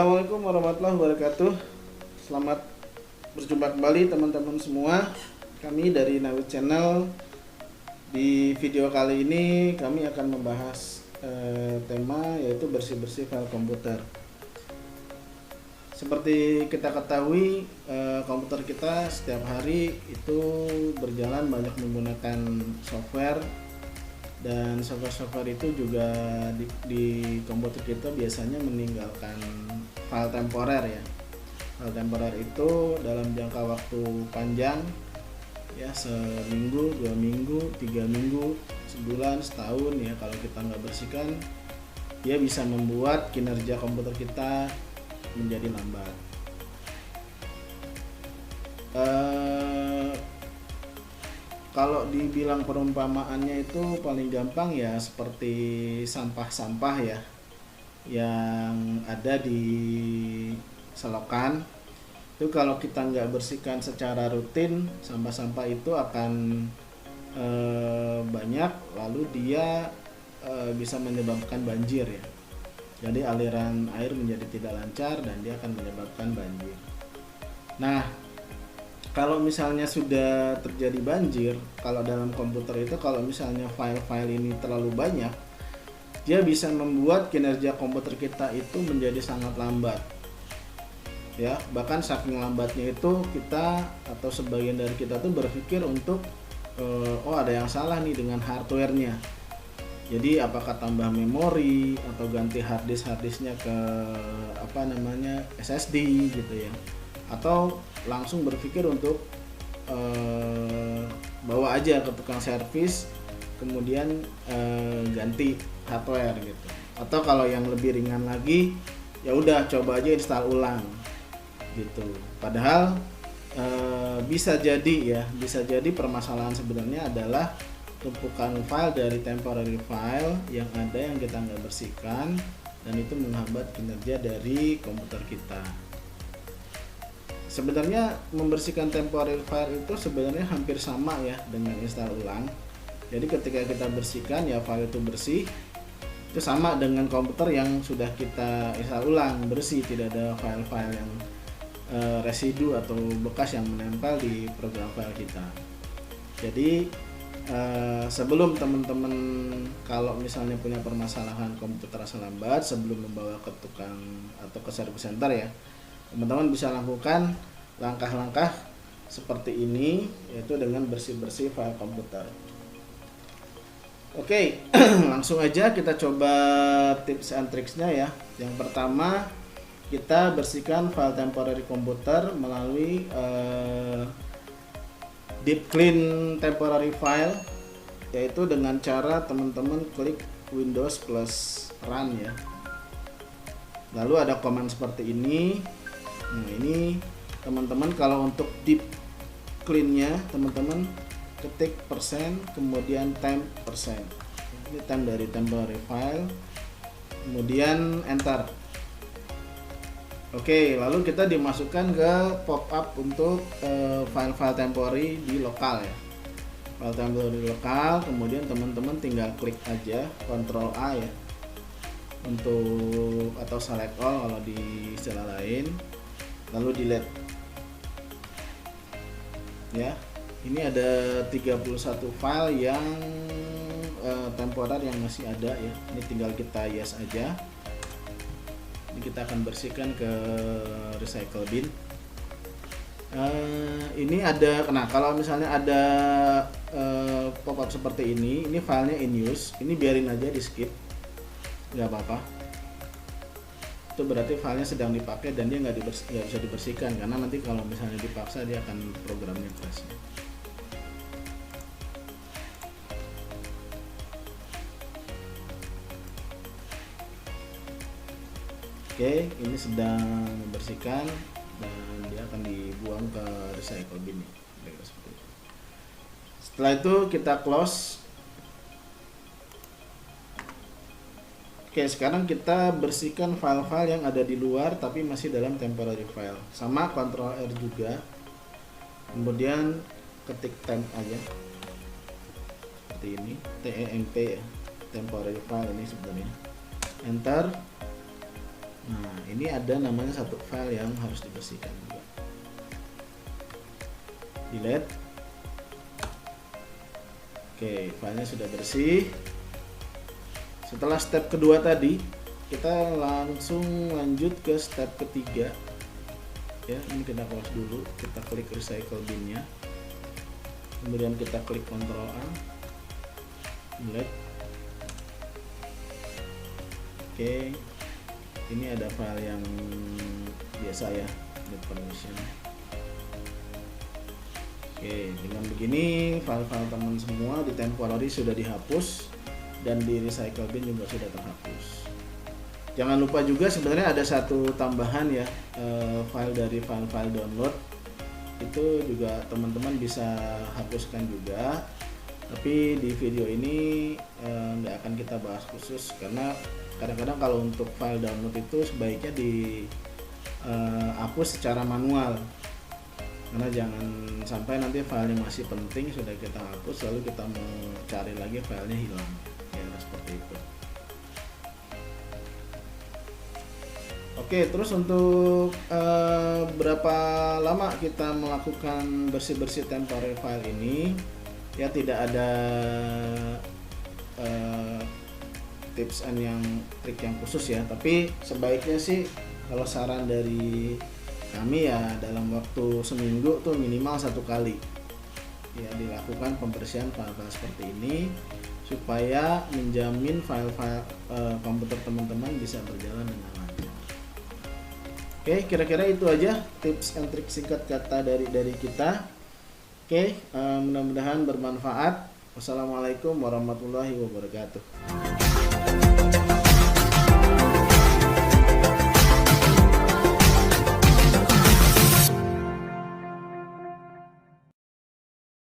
Assalamualaikum warahmatullahi wabarakatuh. Selamat berjumpa kembali teman-teman semua. Kami dari Nawid Channel. Di video kali ini kami akan membahas tema yaitu bersih-bersih file komputer. Seperti kita ketahui, komputer kita setiap hari itu berjalan banyak menggunakan software, dan software itu juga di komputer kita biasanya meninggalkan file temporer ya. File temporer itu dalam jangka waktu panjang ya, seminggu, 2 minggu, 3 minggu, sebulan, setahun ya, kalau kita nggak bersihkan dia bisa membuat kinerja komputer kita menjadi lambat. Kalau dibilang perumpamaannya itu paling gampang ya seperti sampah-sampah ya yang ada di selokan. Itu kalau kita nggak bersihkan secara rutin, sampah-sampah itu akan banyak, lalu dia bisa menyebabkan banjir ya. Jadi aliran air menjadi tidak lancar dan dia akan menyebabkan banjir. Nah, kalau misalnya sudah terjadi banjir, kalau dalam komputer itu kalau misalnya file-file ini terlalu banyak, dia bisa membuat kinerja komputer kita itu menjadi sangat lambat. Ya, bahkan saking lambatnya itu kita atau sebagian dari kita tuh berpikir untuk oh ada yang salah nih dengan hardware-nya. Jadi apakah tambah memori atau ganti harddisknya ke SSD gitu ya, atau langsung berpikir untuk bawa aja ke tukang servis kemudian ganti hardware gitu. Atau kalau yang lebih ringan lagi, ya udah coba aja install ulang gitu. Padahal bisa jadi permasalahan sebenarnya adalah tumpukan file dari temporary file yang ada yang kita nggak bersihkan, dan itu menghambat kinerja dari komputer kita. Sebenarnya membersihkan temporary file itu sebenarnya hampir sama ya dengan install ulang. Jadi ketika kita bersihkan ya file itu bersih, itu sama dengan komputer yang sudah kita install ulang, bersih, tidak ada file-file yang residu atau bekas yang menempel di program file kita. Jadi sebelum teman-teman kalau misalnya punya permasalahan komputer terasa lambat, sebelum membawa ke tukang atau ke service center ya, teman-teman bisa lakukan langkah-langkah seperti ini, yaitu dengan bersih-bersih file komputer. Oke, langsung aja kita coba tips and tricksnya ya. Yang pertama, kita bersihkan file temporary komputer melalui deep clean temporary file, yaitu dengan cara teman-teman klik Windows plus run ya. Lalu ada command seperti ini. Nah, ini teman-teman kalau untuk deep clean-nya teman-teman ketik persen kemudian time persen. Ini time dari temporary file, kemudian enter. Oke, lalu kita dimasukkan ke pop-up untuk file-file temporary di lokal ya. File temporary di lokal, kemudian teman-teman tinggal klik aja Ctrl A ya untuk, atau select all kalau di istilah lain, lalu delete. Ya, ini ada 31 file yang temporer yang masih ada ya. Ini tinggal kita yes aja. Ini kita akan bersihkan ke recycle bin. Ini ada, nah kalau misalnya ada pop-up seperti ini filenya in use, ini biarin aja, di skip, nggak apa-apa. Itu berarti filenya sedang dipakai dan dia nggak bisa dibersihkan, karena nanti kalau misalnya dipaksa dia akan programnya crash. Oke, ini sedang membersihkan dan dia akan dibuang ke recycle bin. Setelah itu kita close. Oke, sekarang kita bersihkan file-file yang ada di luar tapi masih dalam temporary file. Sama Ctrl R juga. Kemudian ketik temp aja. Seperti ini, temp ya. Temporary file ini sebenarnya. Enter. Nah, ini ada namanya satu file yang harus dibersihkan juga. Delete. Oke, filenya sudah bersih. Setelah step kedua tadi, kita langsung lanjut ke step ketiga. Ya, ini kita close dulu, kita klik recycle bin-nya. Kemudian kita klik Ctrl A. Delete. Oke. Ini ada file yang biasa ya, the permission. Oke, dengan begini file-file teman semua di temporary sudah dihapus dan di recycle bin juga sudah terhapus. Jangan lupa juga sebenarnya ada satu tambahan ya, file dari file-file download itu juga teman-teman bisa hapuskan juga. Tapi di video ini nggak akan kita bahas khusus karena kadang-kadang kalau untuk file download itu sebaiknya dihapus secara manual. Karena jangan sampai nanti filenya masih penting sudah kita hapus lalu kita mau cari lagi filenya hilang ya, seperti itu. Oke, terus untuk berapa lama kita melakukan bersih-bersih temporary file ini ya, tidak ada tips and yang trik yang khusus ya, tapi sebaiknya sih kalau saran dari kami ya dalam waktu seminggu tuh minimal 1 kali ya dilakukan pembersihan file-file seperti ini supaya menjamin file-file komputer teman-teman bisa berjalan dengan lancar. Oke, kira-kira itu aja tips and trik singkat kata dari kita. Oke, mudah-mudahan bermanfaat. Wassalamualaikum warahmatullahi wabarakatuh.